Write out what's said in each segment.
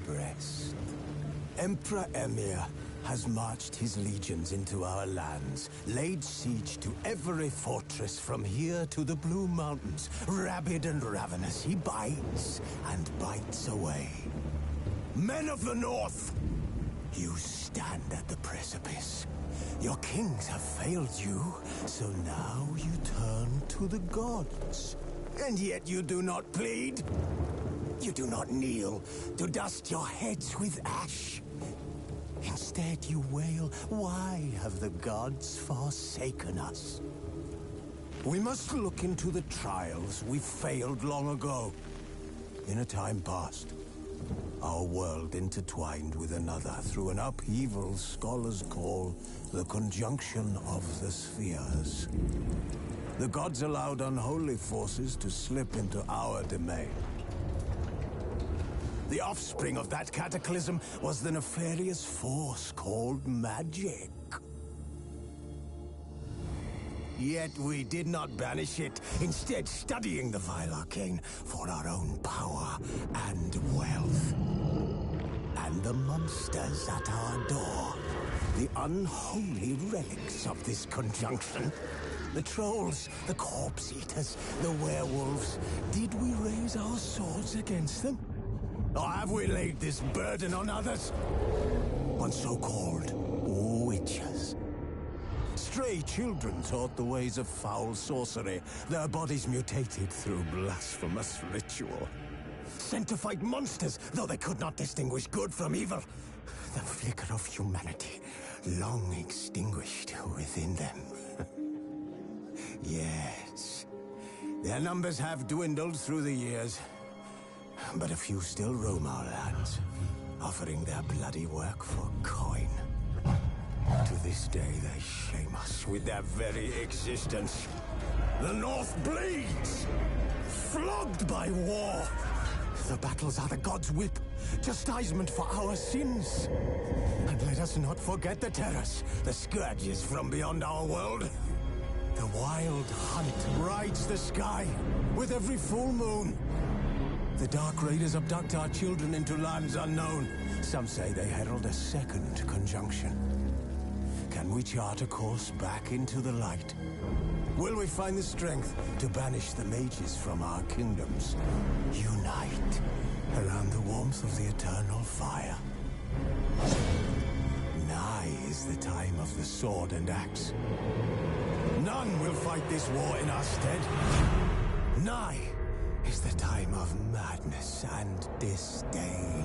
breast. Emperor Emir has marched his legions into our lands, laid siege to every fortress from here to the Blue Mountains. Rabid and ravenous, he bites and bites away. Men of the North, you stand at the precipice. Your kings have failed you, so now you turn to the gods. And yet you do not plead. You do not kneel to dust your heads with ash. Instead you wail, why have the gods forsaken us? We must look into the trials we failed long ago. In a time past, our world intertwined with another through an upheaval scholars call the conjunction of the spheres. The gods allowed unholy forces to slip into our domain. The offspring of that cataclysm was the nefarious force called magic. Yet we did not banish it, instead studying the vile arcane for our own power and wealth. And the monsters at our door, the unholy relics of this conjunction. The trolls, the corpse eaters, the werewolves. Did we raise our swords against them? Or have we laid this burden on others? On so-called witches. Stray children taught the ways of foul sorcery, their bodies mutated through blasphemous ritual. Sent to fight monsters, though they could not distinguish good from evil. The flicker of humanity, long extinguished within them. Yes, their numbers have dwindled through the years, but a few still roam our lands, offering their bloody work for coin. To this day, they shame us with their very existence. The North bleeds, flogged by war. The battles are the gods' whip, chastisement for our sins. And let us not forget the terrors, the scourges from beyond our world. The wild hunt rides the sky with every full moon. The Dark Raiders abduct our children into lands unknown. Some say they herald a second conjunction. Can we chart a course back into the light? Will we find the strength to banish the mages from our kingdoms? Unite around the warmth of the eternal fire. Nigh is the time of the sword and axe. None will fight this war in our stead. Nigh is the time of madness and disdain.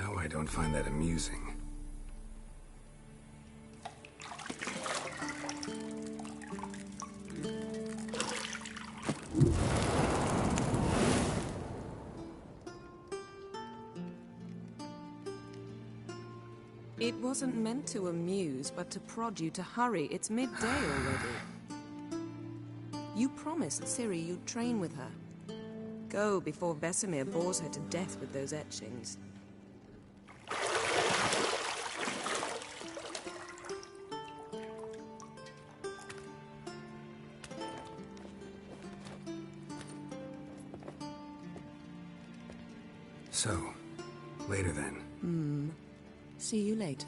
Now I don't find that amusing. It wasn't meant to amuse, but to prod you to hurry. It's midday already. You promised Ciri you'd train with her. Go before Vesemir bores her to death with those etchings. So, later then. See you later.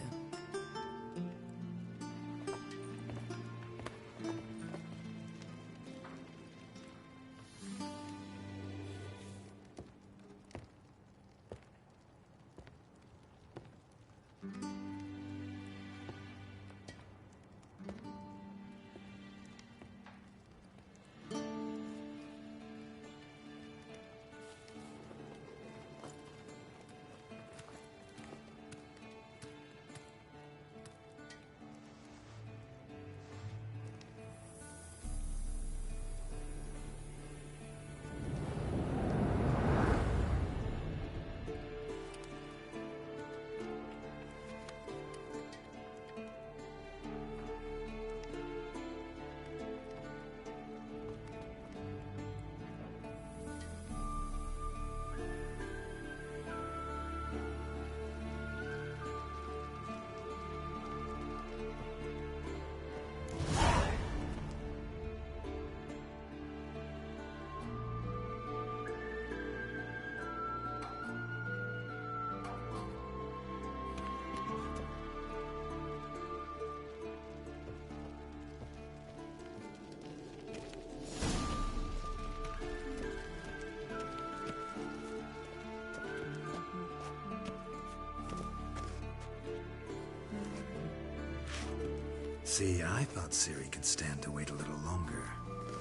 See, I thought Ciri could stand to wait a little longer.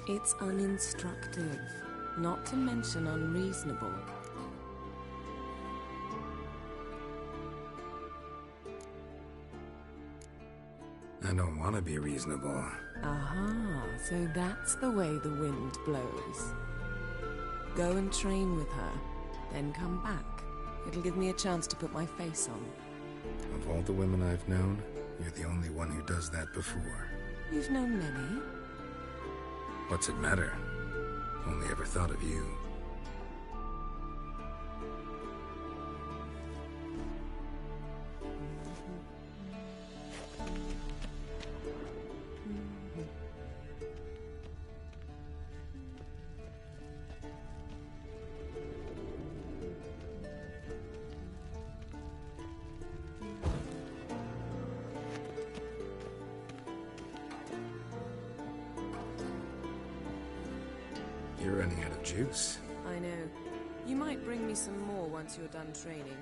It's uninstructive, not to mention unreasonable. I don't want to be reasonable. Aha, so that's the way the wind blows. Go and train with her, then come back. It'll give me a chance to put my face on. Of all the women I've known, you're the only one who does that before. You've known many. What's it matter? Only ever thought of you. You're running out of juice. I know. You might bring me some more once you're done training.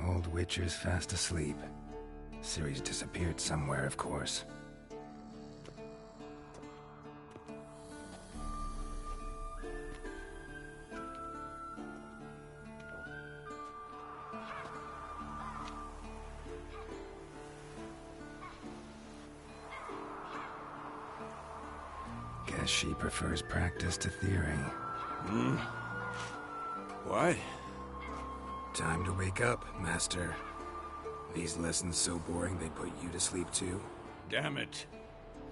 Old Witcher's fast asleep. Ciri's disappeared somewhere, of course. Guess she prefers practice to theory. What? Time to wake up, Master. These lessons so boring they put you to sleep too? Damn it.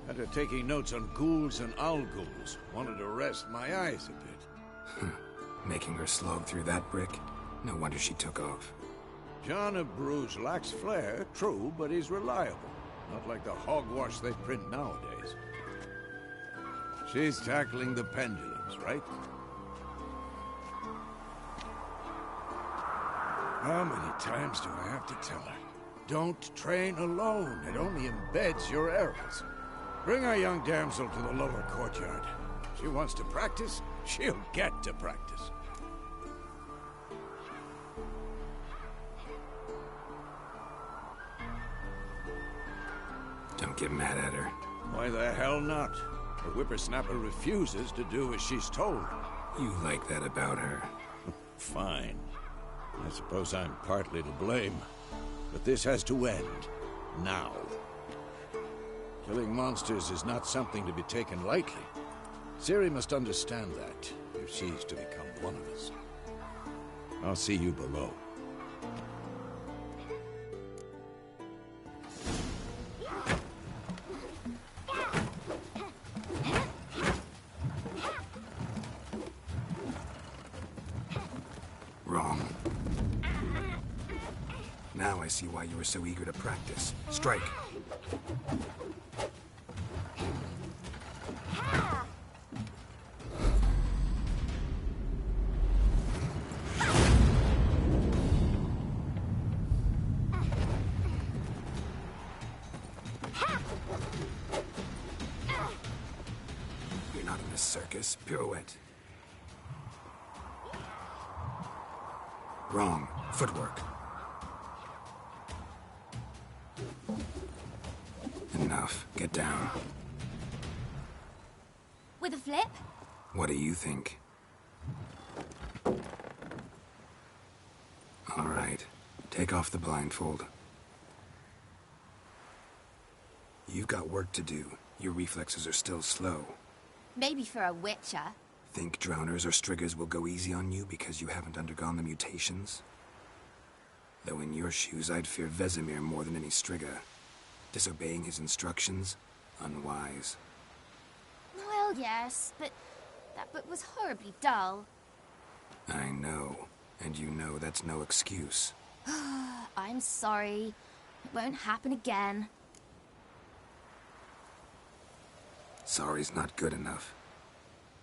After taking notes on ghouls and owl ghouls, wanted to rest my eyes a bit. Making her slog through that brick? No wonder she took off. John of Bruges lacks flair, true, but he's reliable. Not like the hogwash they print nowadays. She's tackling the pendulums, right? How many times do I have to tell her? Don't train alone. It only embeds your errors. Bring our young damsel to the lower courtyard. She wants to practice, she'll get to practice. Don't get mad at her. Why the hell not? The whippersnapper refuses to do as she's told. You like that about her. Fine. I suppose I'm partly to blame. But this has to end. Now. Killing monsters is not something to be taken lightly. Ciri must understand that, if she's to become one of us. I'll see you below. Wrong. Now I see why you were so eager to practice. Strike. You're not in a circus. Pirouette. Wrong. Footwork. Enough. Get down. With a flip? What do you think? All right. Take off the blindfold. You've got work to do. Your reflexes are still slow. Maybe for a witcher. Think drowners or striggers will go easy on you because you haven't undergone the mutations? Though in your shoes, I'd fear Vesemir more than any strigger. Disobeying his instructions? Unwise. Well, yes, but that book was horribly dull. I know. And you know that's no excuse. I'm sorry. It won't happen again. Sorry's not good enough.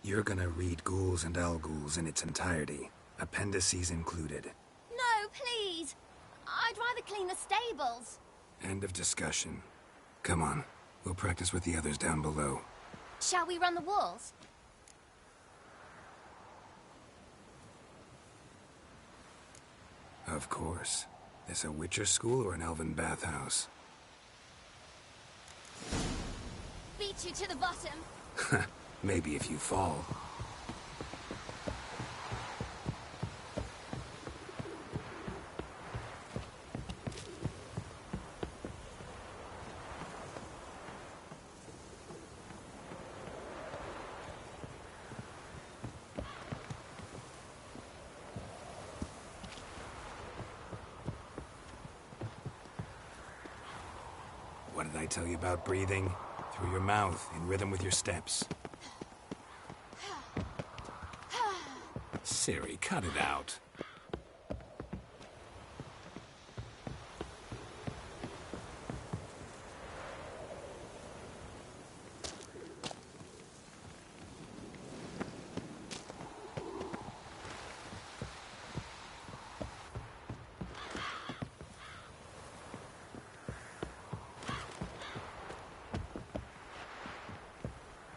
You're gonna read Ghouls and Al-Ghouls in its entirety, appendices included. No, please! I'd rather clean the stables. End of discussion. Come on, we'll practice with the others down below. Shall we run the walls? Of course. This a Witcher school or an elven bathhouse? Beat you to the bottom. Maybe if you fall. What did I tell you about breathing? Through your mouth, in rhythm with your steps. Ciri, cut it out.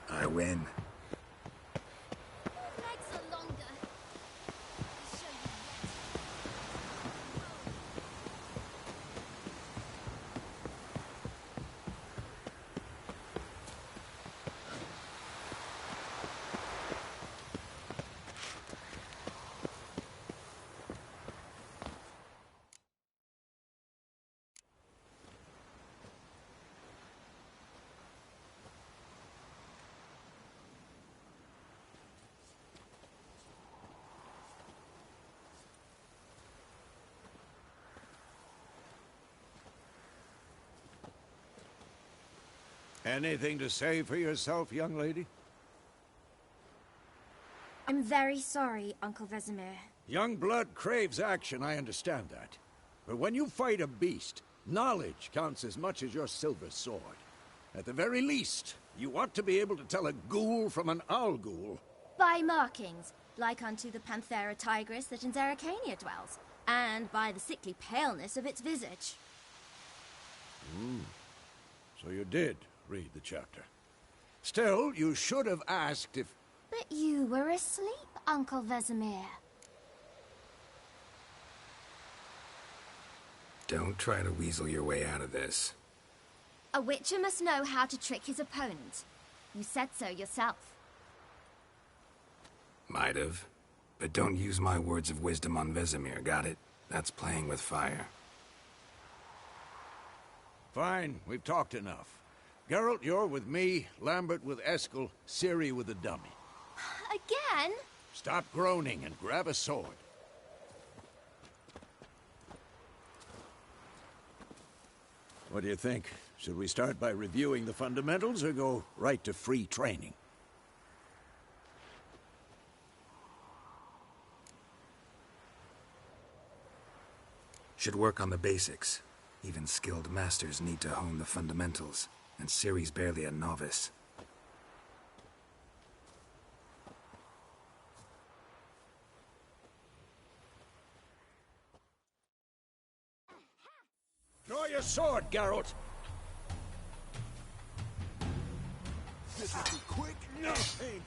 I win. Legs are longer. I'll show you Anything to say for yourself, young lady? I'm very sorry, Uncle Vesemir. Young blood craves action, I understand that. But when you fight a beast, knowledge counts as much as your silver sword. At the very least, you ought to be able to tell a ghoul from an owl-ghoul. By markings, like unto the Panthera tigris that in Zeracania dwells. And by the sickly paleness of its visage. So you did read the chapter. Still, you should have asked if... But you were asleep, Uncle Vesemir. Don't try to weasel your way out of this. A witcher must know how to trick his opponent. You said so yourself. Might have. But don't use my words of wisdom on Vesemir, got it? That's playing with fire. Fine, we've talked enough. Geralt, you're with me, Lambert with Eskel, Ciri with the dummy. Again? Stop groaning and grab a sword. What do you think? Should we start by reviewing the fundamentals or go right to free training? Should work on the basics. Even skilled masters need to hone the fundamentals, and Ciri's barely a novice. Draw your sword, Geralt! This will be quick and painful.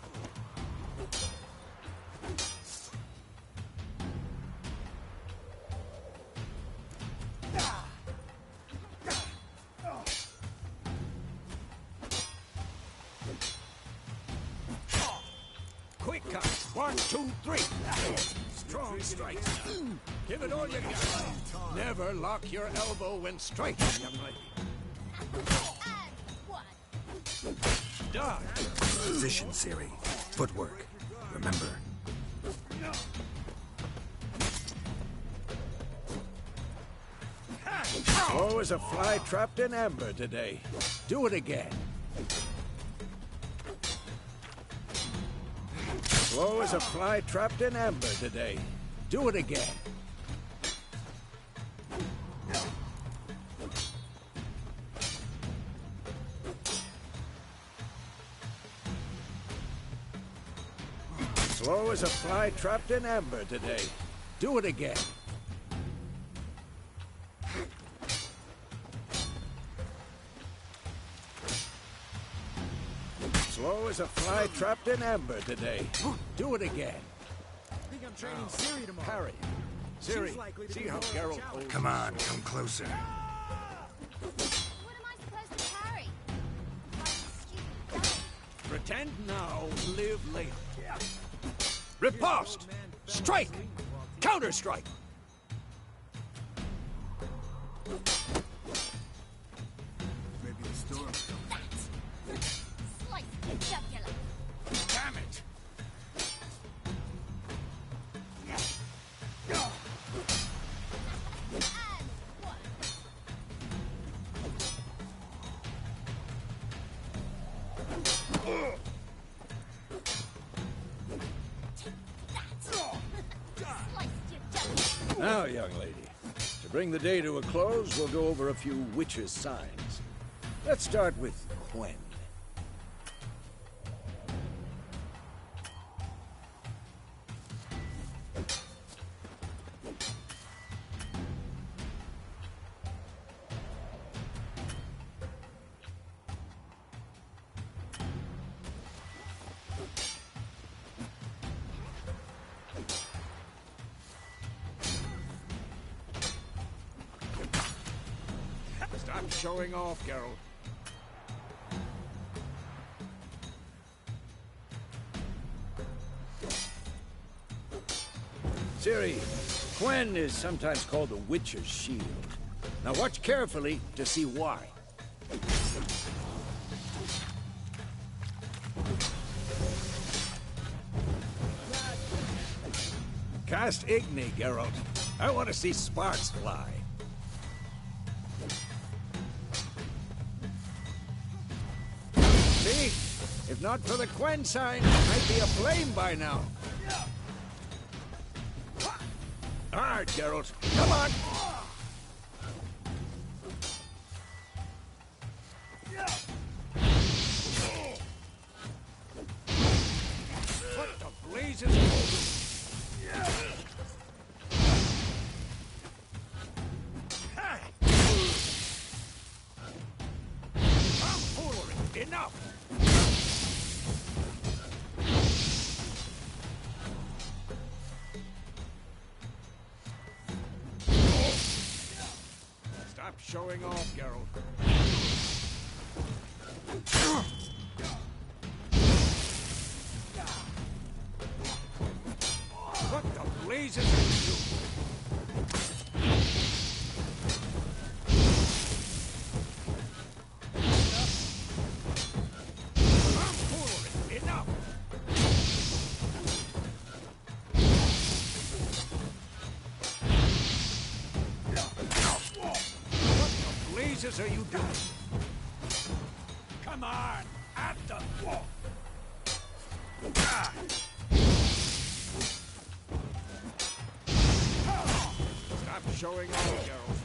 Quick cut! 1, 2, 3! Strong strikes! Give it all you got! Never lock your elbow when striking, young lady. Dodge! Position, Ciri. Footwork. Remember. Slow as a fly trapped in amber today. Do it again. Slow as a fly trapped in amber today. Do it again. Slow as a fly trapped in amber today. Do it again. Slow as a fly trapped in amber today. Do it again. I think I'm training Ciri tomorrow. Parry. Ciri, see how Geralt holds. Come on, come closer. What am I supposed to carry? Like a stupid dummy. Pretend now, live later. Riposte! Strike! Counter-strike! Maybe the storm. Slice the jugular. Damn it! And one. Now, young lady, to bring the day to a close, we'll go over a few witches' signs. Let's start with Quen. Stop showing off, Geralt. Ciri, Quen is sometimes called the Witcher's Shield. Now watch carefully to see why. Cast Igni, Geralt. I want to see sparks fly. See? If not for the Quen sign, I'd be aflame by now. Hard, Geralt. Come on! What the blazes? showing off, Geralt. What the blazes are you doing? Tomfoolery! Enough! What the blazes are you doing? Come on! At the wall! Stop showing off, Geralt.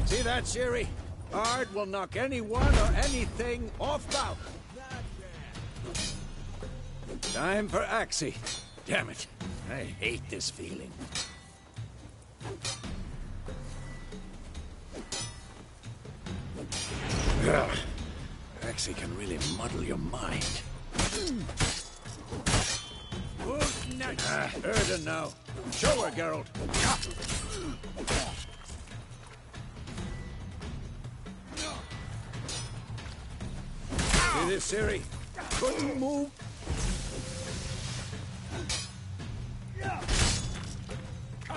See that, Ciri? Ard will knock anyone or anything off balance. Time for Axie. Damn it. I hate this feeling. Ugh. Axie can really muddle your mind. Who's next? Erden now. Show her, Geralt. See this, Ciri? Couldn't move.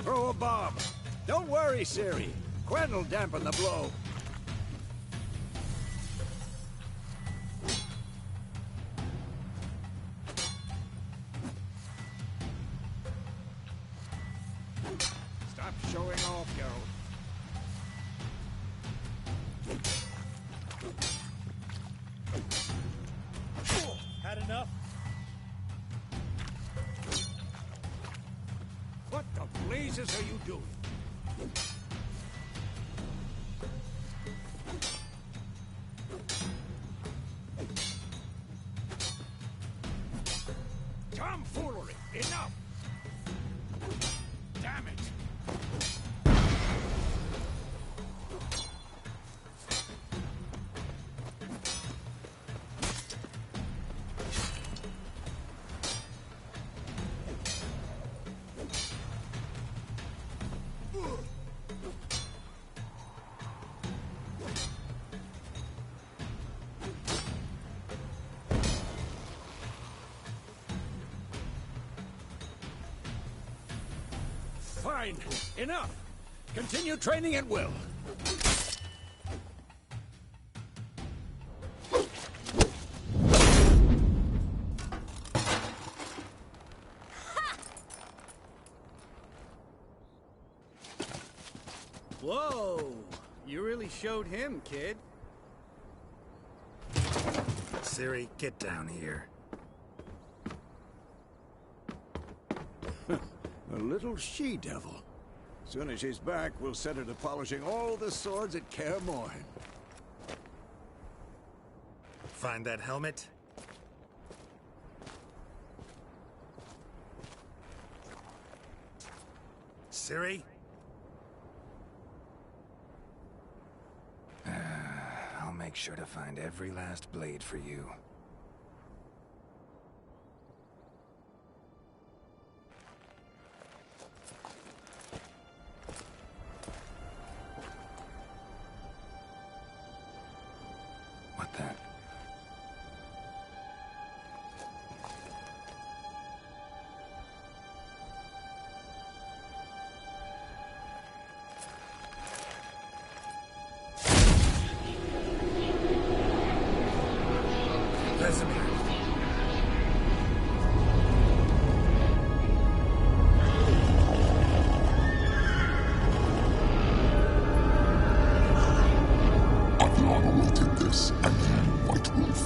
Throw a bomb. Don't worry, Ciri. Quen will dampen the blow. Stop showing off, Geralt. Had enough? What the blazes are you doing? Tomfoolery! Enough! Damn it! Fine. Enough. Continue training at will. Whoa! You really showed him, kid. Ciri, get down here. A little she-devil. Soon as she's back, we'll set her to polishing all the swords at Kaer Morhen. Find that helmet? Ciri? I'll make sure to find every last blade for you. What then? Vesemir. Adriana will take this, and you, White Wolf.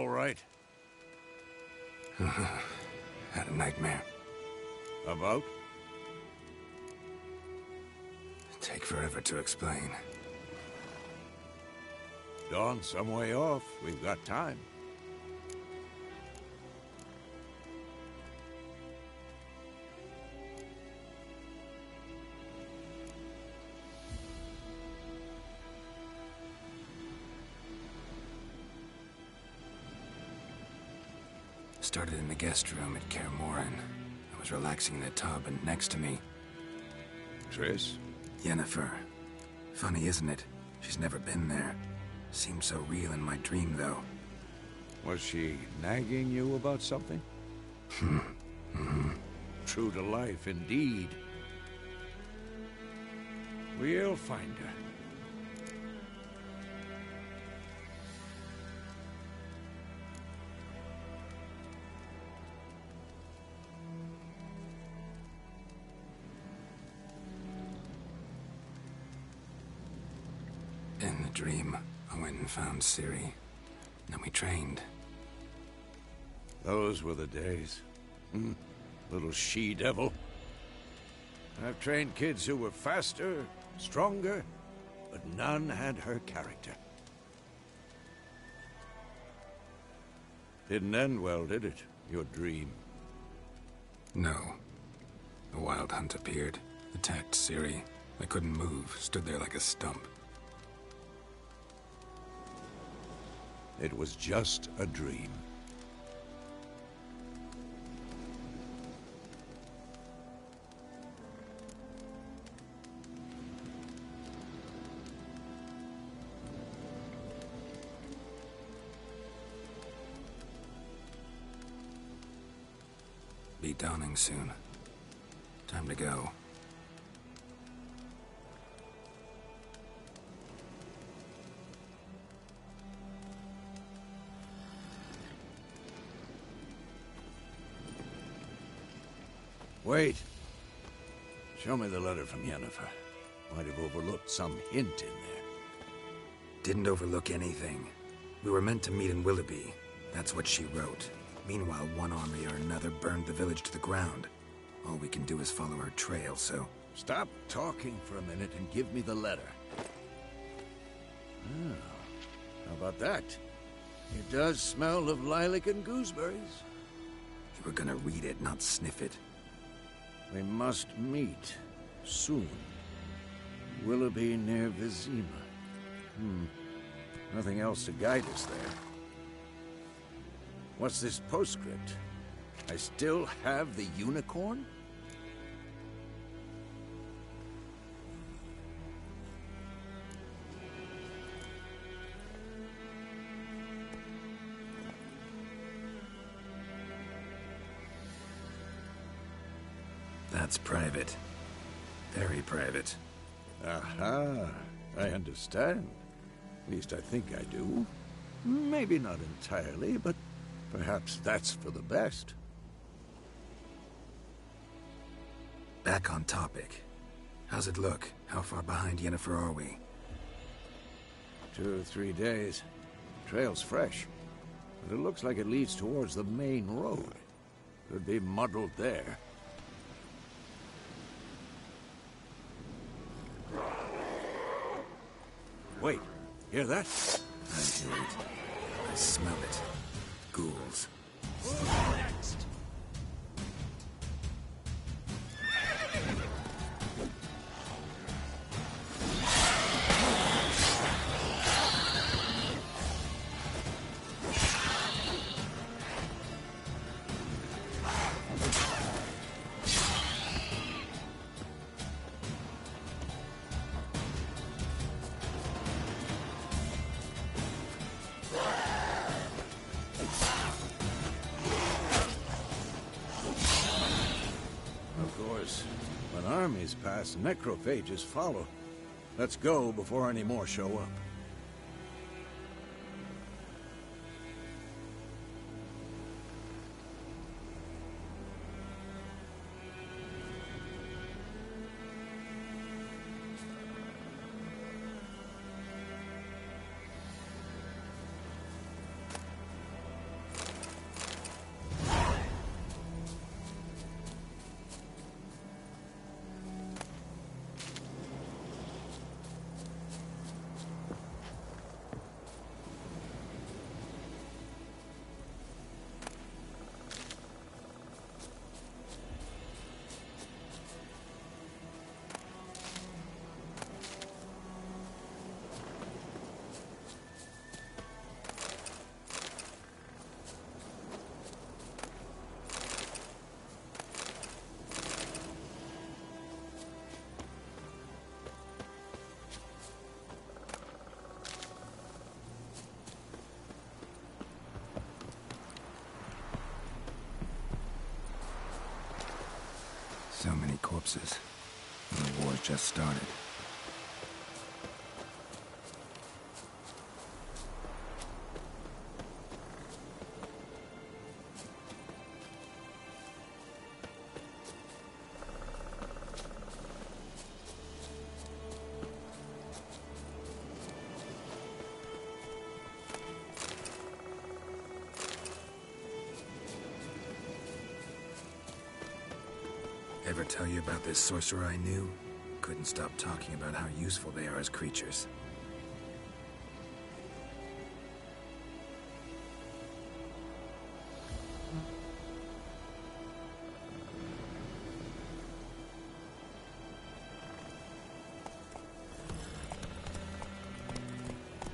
all right? Had a nightmare. About? Take forever to explain. Dawn's some way off. We've got time. Started in the guest room at Kaer Morhen. I was relaxing in the tub, and next to me, Triss? Yennefer. Funny, isn't it? She's never been there. Seemed so real in my dream, though. Was she nagging you about something? True to life, indeed. We'll find her. In the dream, I went and found Ciri. Then we trained. Those were the days. Little she-devil. I've trained kids who were faster, stronger, but none had her character. Didn't end well, did it? Your dream? No. A wild hunt appeared, attacked Ciri. I couldn't move, stood there like a stump. It was just a dream. Be dawning soon. Time to go. Wait. Show me the letter from Yennefer. Might have overlooked some hint in there. Didn't overlook anything. We were meant to meet in Willoughby. That's what she wrote. Meanwhile, one army or another burned the village to the ground. All we can do is follow her trail, so... Stop talking for a minute and give me the letter. Oh, how about that? It does smell of lilac and gooseberries. You were gonna read it, not sniff it. We must meet soon. Willoughby near Vizima. Nothing else to guide us there. What's this postscript? I still have the unicorn? That's private. Very private. Aha, I understand. At least I think I do. Maybe not entirely, but perhaps that's for the best. Back on topic. How's it look? How far behind Yennefer are we? 2 or 3 days. Trail's fresh, but it looks like it leads towards the main road. Could be muddled there. Wait, hear that? I hear it. I smell it. Ghouls. Next! Armies pass, necrophages follow. Let's go before any more show up. So many corpses. And the war's just started. Ever tell you about this sorcerer I knew? Couldn't stop talking about how useful they are as creatures.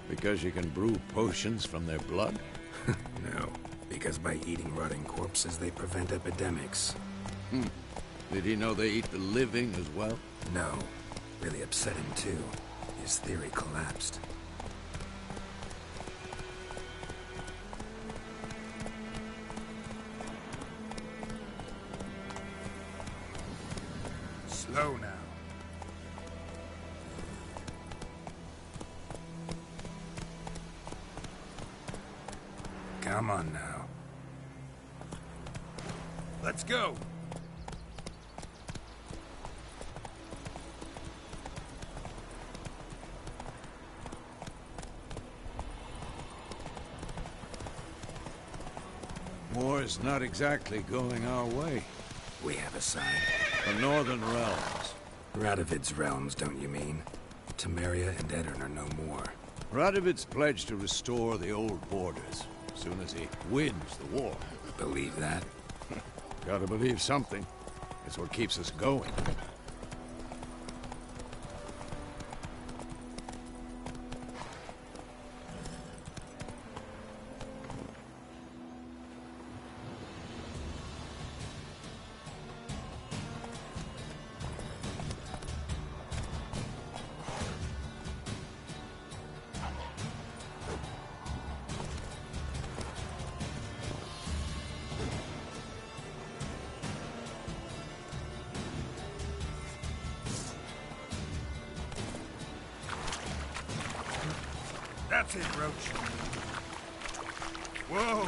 Because you can brew potions from their blood? No, because by eating rotting corpses, they prevent epidemics. Did he know they eat the living as well? No. Really upset him, too. His theory collapsed. Slow now. Come on now. Let's go! War's not exactly going our way. We have a sign. The Northern Realms. Radovid's realms, don't you mean? Temeria and Edirn are no more. Radovid's pledged to restore the old borders, as soon as he wins the war. Believe that? Gotta believe something. It's what keeps us going. That's it, Roach. Whoa!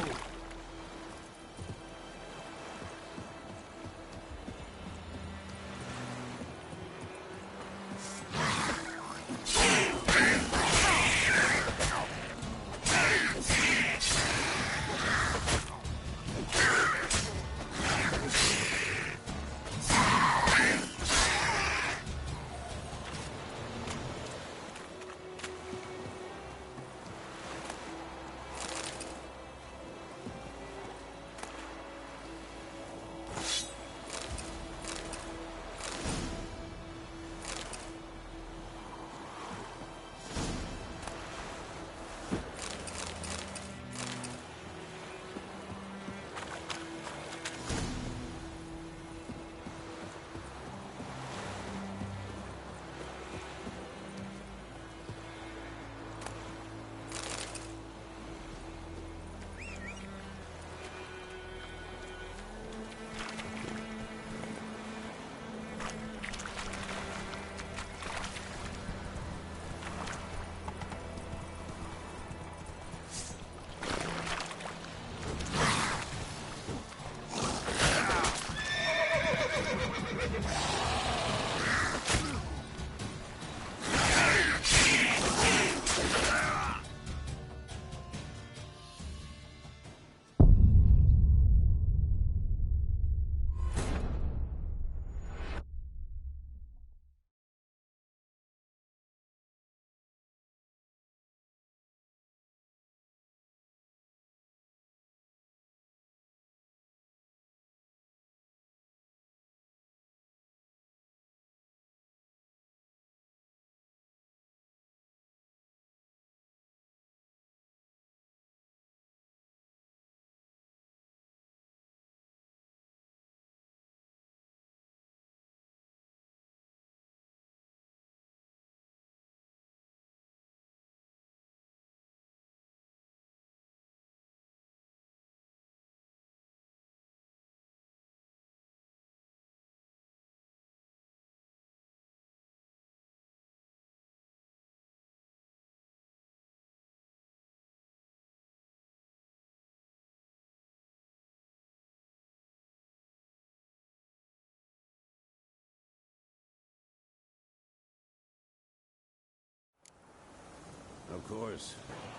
course.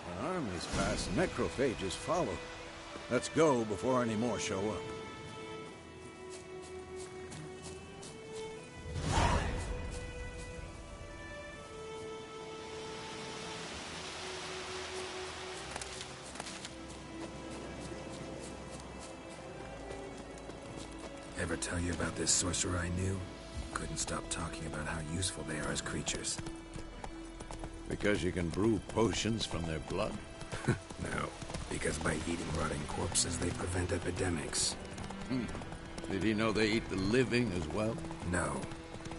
When armies pass, necrophages follow. Let's go before any more show up. Ever tell you about this sorcerer I knew? Couldn't stop talking about how useful they are as creatures. Because you can brew potions from their blood? No, because by eating rotting corpses, they prevent epidemics. Did he know they eat the living as well? No.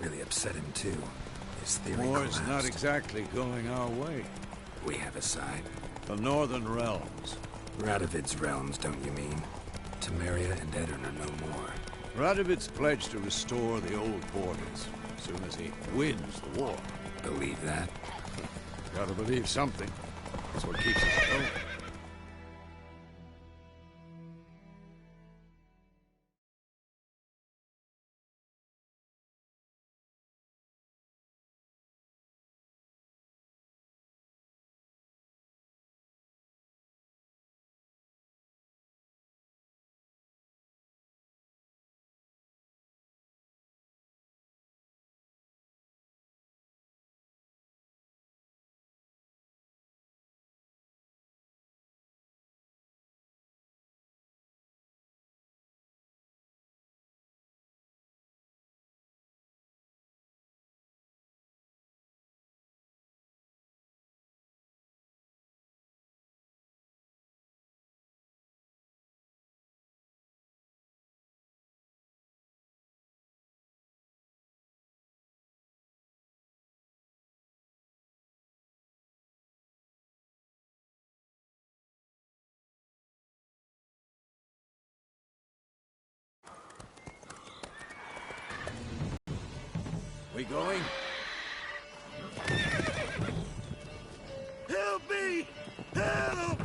Really upset him, too. His theory War's collapsed. not exactly going our way. We have a side. The Northern Realms. Radovid's realms, don't you mean? Temeria and Edirn are no more. Radovid's pledged to restore the old borders as soon as he wins the war. Believe that? Gotta believe something. That's what keeps us going. We going? Help me! Help!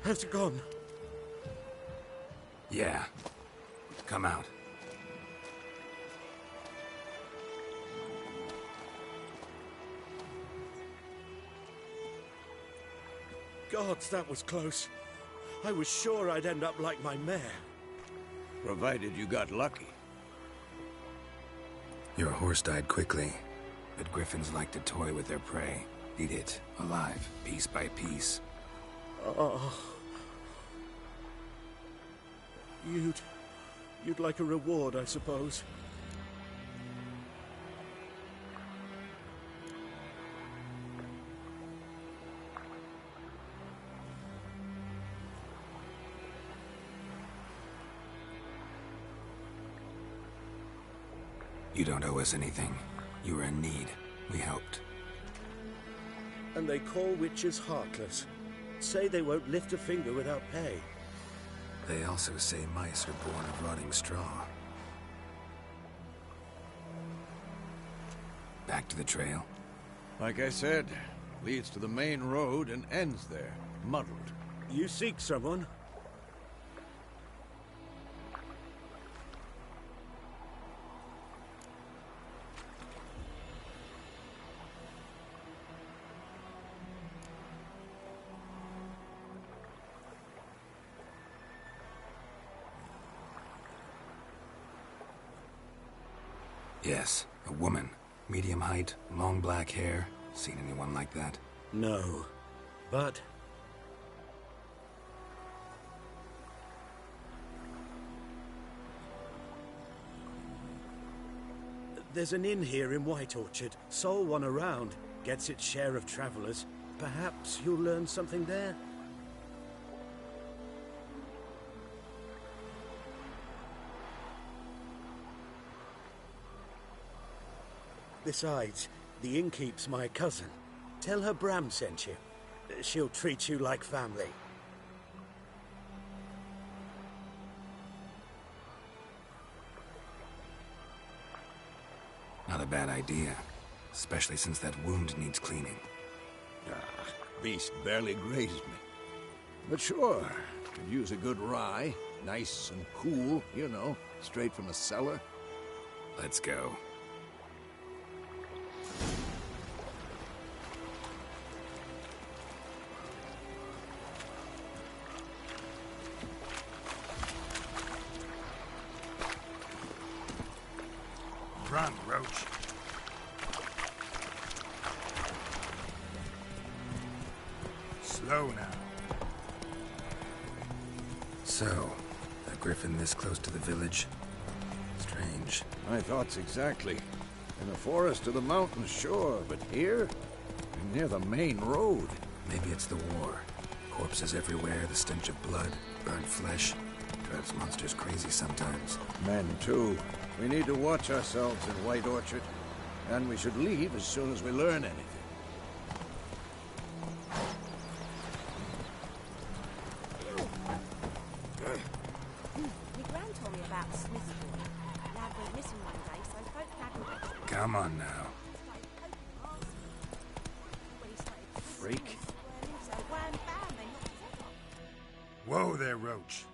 Has it gone? Yeah. Come out. Gods, that was close. I was sure I'd end up like my mare. Provided you got lucky. Your horse died quickly, but griffins like to toy with their prey. Eat it, alive, piece by piece. Oh. You'd like a reward, I suppose. You don't owe us anything. You were in need. We helped. And they call witches heartless. Say they won't lift a finger without pay. They also say mice are born of rotting straw. Back to the trail? Like I said, leads to the main road and ends there, muddled. You seek someone? Yes, a woman. Medium height, long black hair. Seen anyone like that? No. But... There's an inn here in White Orchard. Sole one around. Gets its share of travelers. Perhaps you'll learn something there? Besides, the innkeep's my cousin. Tell her Bram sent you. She'll treat you like family. Not a bad idea. Especially since that wound needs cleaning. Ah, beast barely grazed me. But sure, could use a good rye. Nice and cool, you know, straight from a cellar. Let's go. Run, Roach. Slow now. So, a griffin this close to the village? Strange. My thoughts exactly. In the forest or the mountains, sure, but here? Near the main road. Maybe it's the war. Corpses everywhere, the stench of blood, burnt flesh. Drives monsters crazy sometimes. Men, too. We need to watch ourselves in White Orchard. And we should leave as soon as we learn anything. My gran told me about the Smith boy. Lad went missing one day, so folk gathered. Come on now. Freak. Whoa there, Roach.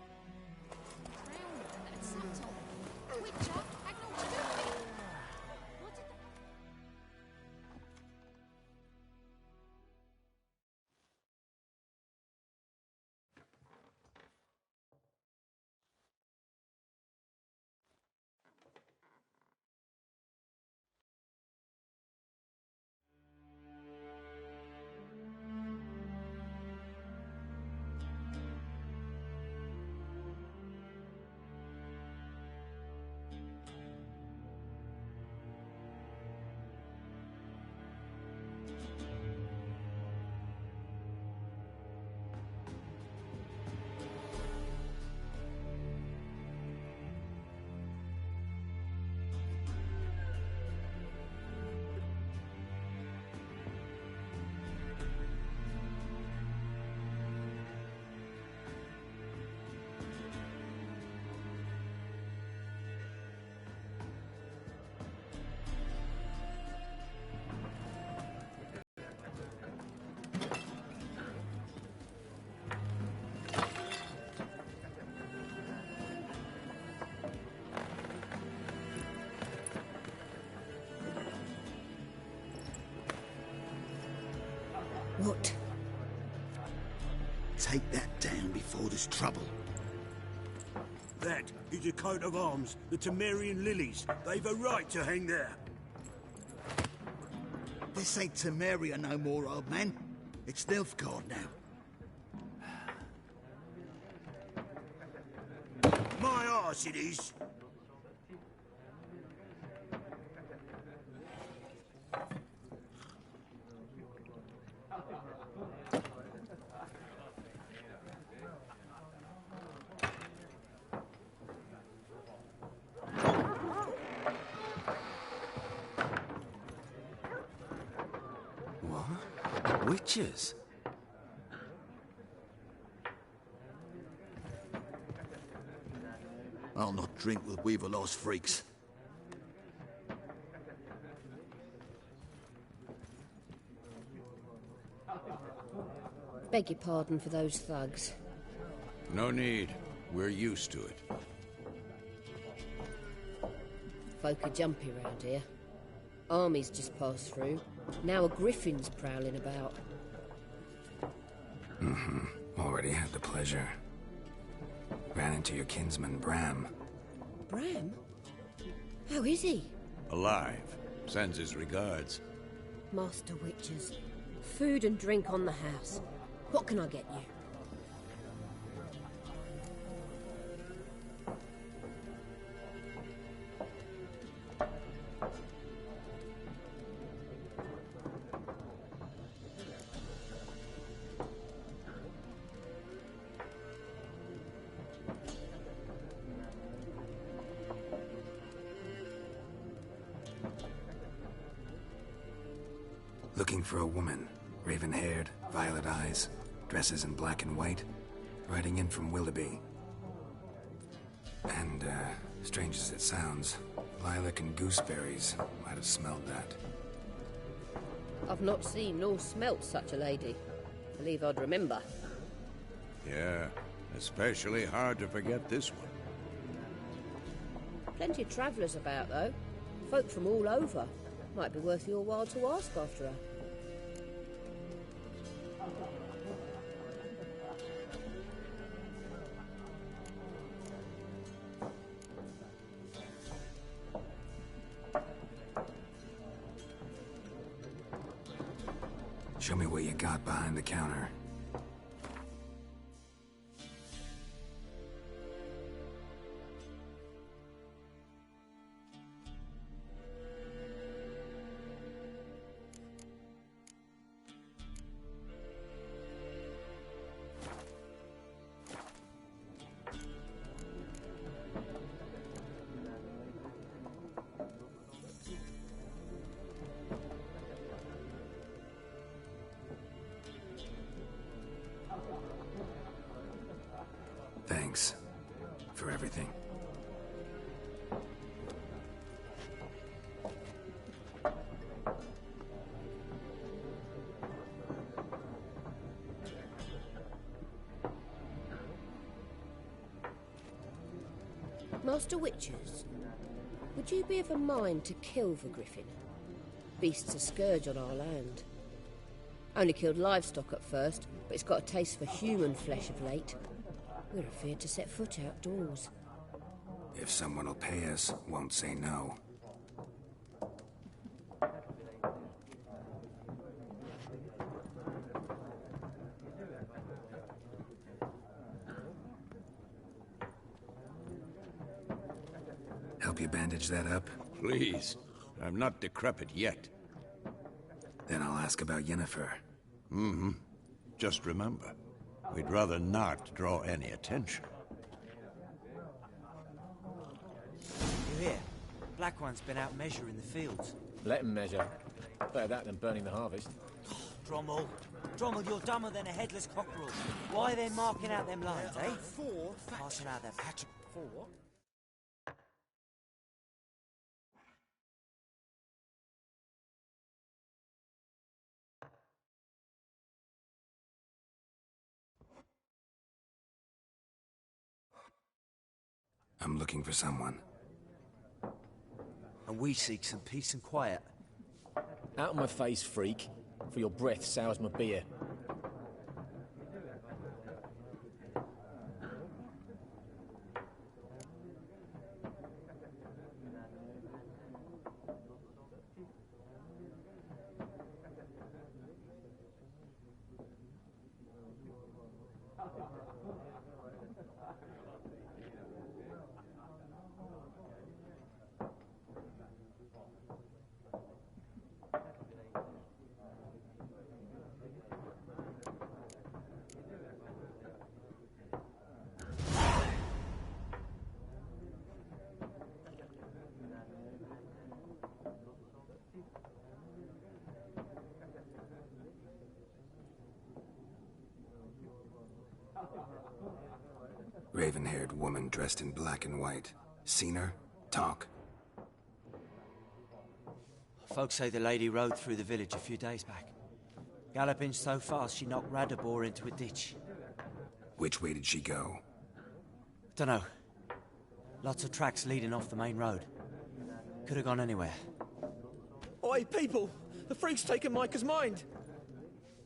What? Take that down before there's trouble. That is a coat of arms, the Temerian lilies. They've a right to hang there. This ain't Temeria no more, old man. It's Nilfgaard now. My arse it is. Witches? I'll not drink with Weaver-lost freaks. Beg your pardon for those thugs. No need. We're used to it. Folk are jumpy round here. Armies just passed through. Now a griffin's prowling about. Already had the pleasure. Ran into your kinsman, Bram. Bram? How is he? Alive. Sends his regards. Master Witches. Food and drink on the house. What can I get you? Looking for a woman. Raven-haired, violet eyes, dresses in black and white. Riding in from Willoughby. And, strange as it sounds, lilac and gooseberries might have smelled that. I've not seen nor smelt such a lady. Believe I'd remember. Yeah, especially hard to forget this one. Plenty of travellers about, though. Folk from all over. Might be worth your while to ask after her. Show me what you got behind the counter. Thanks for everything. Master Witchers, would you be of a mind to kill the griffin? Beast's a scourge on our land. Only killed livestock at first, but it's got a taste for human flesh of late. We're afraid to set foot outdoors. If someone will pay us, won't say no. Help you bandage that up? Please. I'm not decrepit yet. Then I'll ask about Yennefer. Mm-hmm. Just remember, we'd rather not draw any attention. You hear? Black One's been out measuring the fields. Let him measure. Better that than burning the harvest. Drommel. Drommel, you're dumber than a headless cockerel. Why are they marking out them lines, eh? Passing out their patch. Four? I'm looking for someone. And we seek some peace and quiet. Out of my face, freak. For your breath sours my beer. Raven-haired woman dressed in black and white. Seen her? Talk. Folks say the lady rode through the village a few days back. Galloping so fast she knocked Radabor into a ditch. Which way did she go? Dunno. Lots of tracks leading off the main road. Could have gone anywhere. Oi, people! The freak's taken Micah's mind!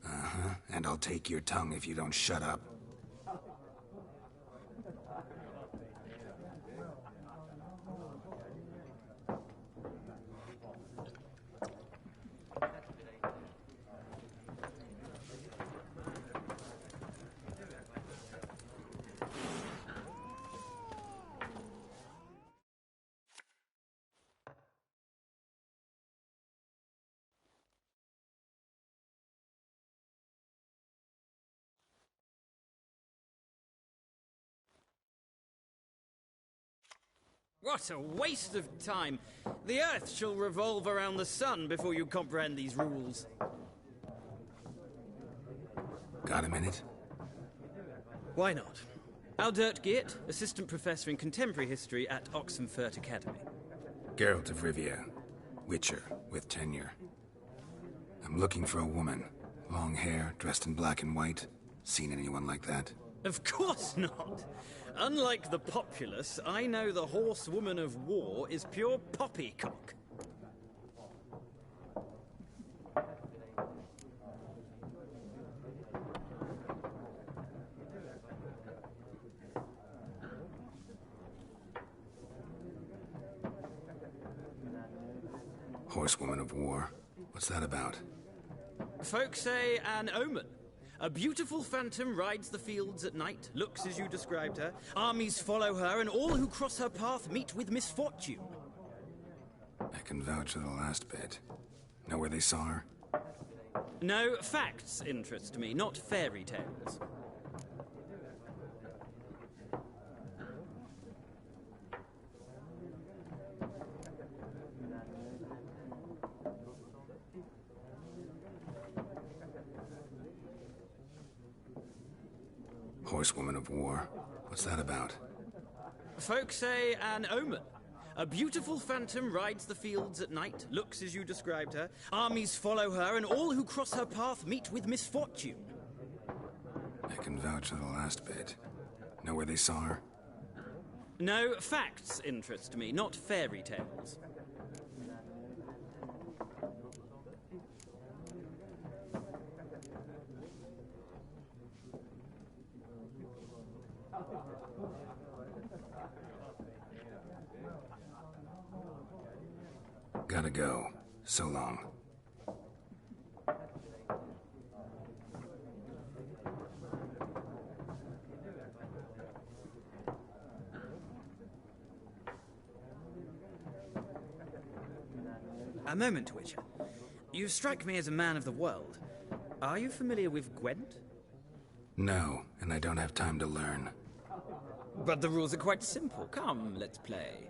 Uh-huh, and I'll take your tongue if you don't shut up. What a waste of time! The Earth shall revolve around the sun before you comprehend these rules. Got a minute? Why not? Aldert Geert, Assistant Professor in Contemporary History at Oxenfurt Academy. Geralt of Rivia, Witcher, with tenure. I'm looking for a woman. Long hair, dressed in black and white. Seen anyone like that? Of course not! Unlike the populace, I know the horsewoman of war is pure poppycock. Horsewoman of war? What's that about? Folk say an omen. A beautiful phantom rides the fields at night, looks as you described her. Armies follow her, and all who cross her path meet with misfortune. I can vouch for the last bit. Know where they saw her? No, facts interest me, not fairy tales. Horsewoman of war. What's that about? Folk say an omen. A beautiful phantom rides the fields at night, looks as you described her. Armies follow her, and all who cross her path meet with misfortune. I can vouch for the last bit. Know where they saw her? No, facts interest me, not fairy tales. Gotta go. So long. A moment, Witcher. You strike me as a man of the world. Are you familiar with Gwent? No, and I don't have time to learn. But the rules are quite simple. Come, let's play.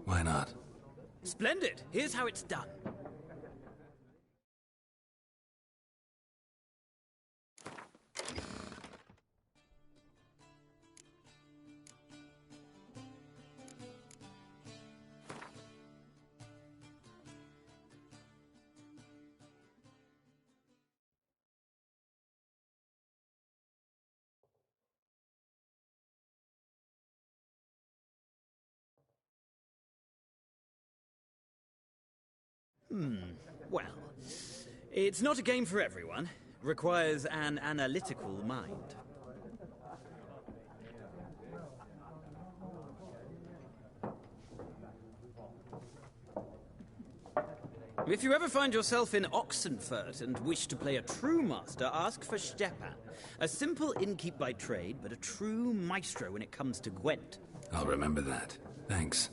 Why not? Splendid! Here's how it's done. Well, it's not a game for everyone. Requires an analytical mind. If you ever find yourself in Oxenfurt and wish to play a true master, ask for Stepan. A simple innkeep by trade, but a true maestro when it comes to Gwent. I'll remember that. Thanks.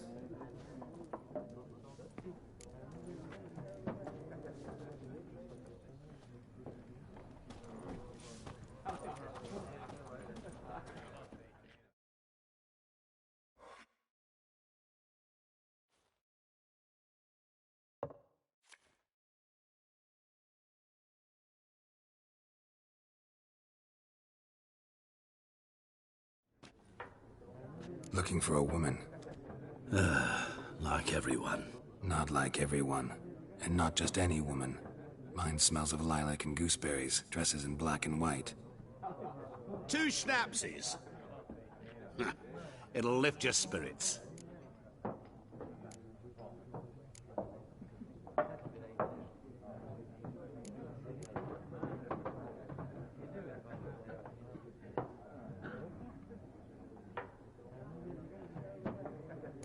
Looking for a woman. Like everyone. Not like everyone. And not just any woman. Mine smells of lilac and gooseberries, dresses in black and white. 2 schnapsies. It'll lift your spirits.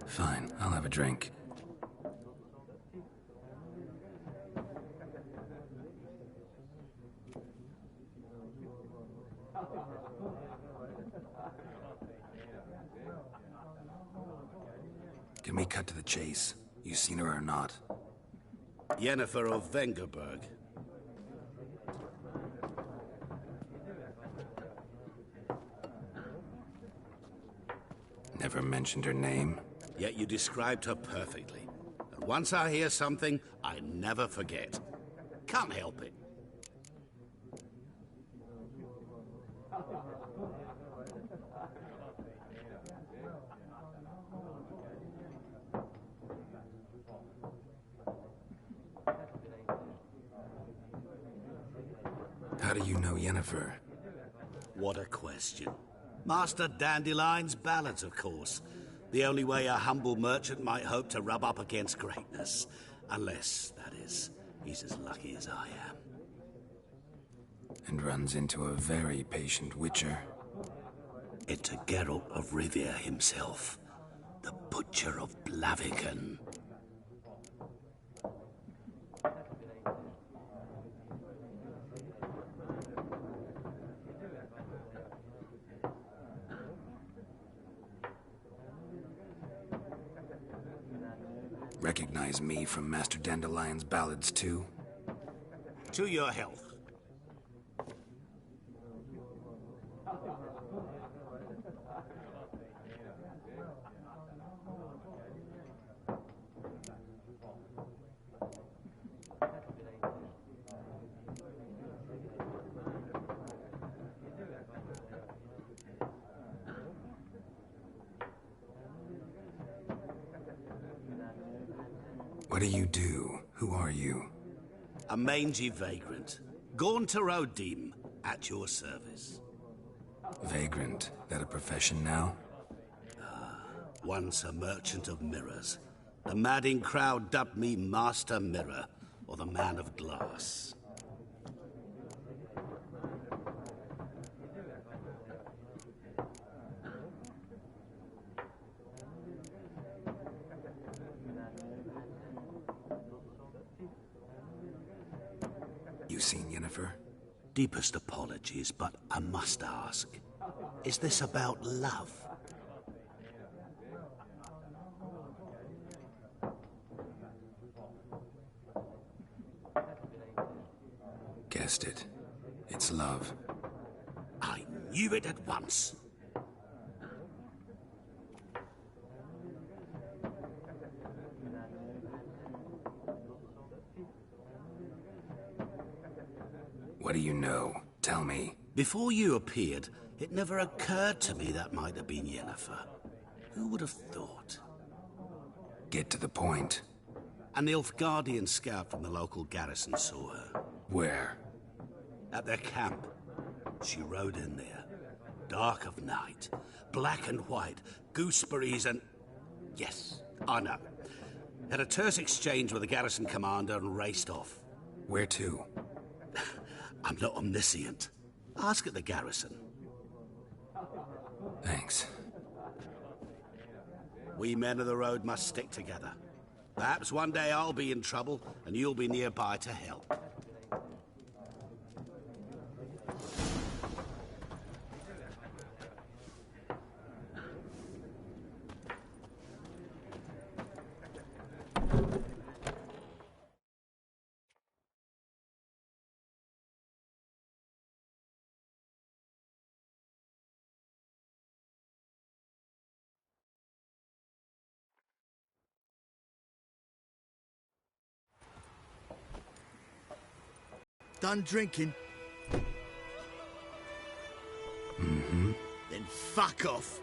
Fine, I'll have a drink. Can we cut to the chase? You seen her or not? Yennefer of Vengerberg. Never mentioned her name. Yet you described her perfectly. And once I hear something, I never forget. Can't help it. How do you know Yennefer? What a question. Master Dandelion's ballads, of course. The only way a humble merchant might hope to rub up against greatness. Unless, that is, he's as lucky as I am. And runs into a very patient witcher. Into Geralt of Rivia himself. The Butcher of Blaviken. Recognize me from Master Dandelion's ballads, too? To your health. What do you do? Who are you? A mangy vagrant. Gaunter O'Dim, at your service. Vagrant? That a profession now? Once a merchant of mirrors. The madding crowd dubbed me Master Mirror, or the Man of Glass. You seen Yennefer? Deepest apologies, but I must ask. Is this about love? Guessed it. It's love. I knew it at once. What do you know? Tell me. Before you appeared, it never occurred to me that might have been Yennefer. Who would have thought? Get to the point. A Nilfgaardian scout from the local garrison saw her. Where? At their camp. She rode in there. Dark of night. Black and white. Gooseberries and... Yes, I know. Had a terse exchange with the garrison commander and raced off. Where to? I'm not omniscient. Ask at the garrison. Thanks. We men of the road must stick together. Perhaps one day I'll be in trouble and you'll be nearby to help. Done drinking? Mm-hmm. Then fuck off.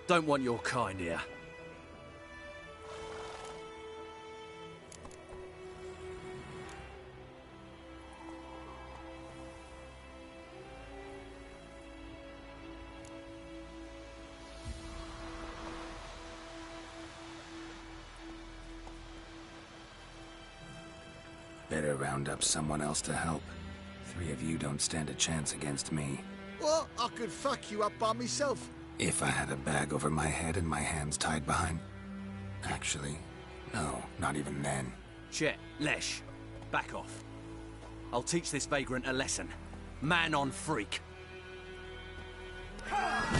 Don't want your kind here. Better round up someone else to help. 3 of you don't stand a chance against me. What? I could fuck you up by myself. If I had a bag over my head and my hands tied behind... Actually, no, not even then. Chet, Lesh, back off. I'll teach this vagrant a lesson. Man on freak. Ah!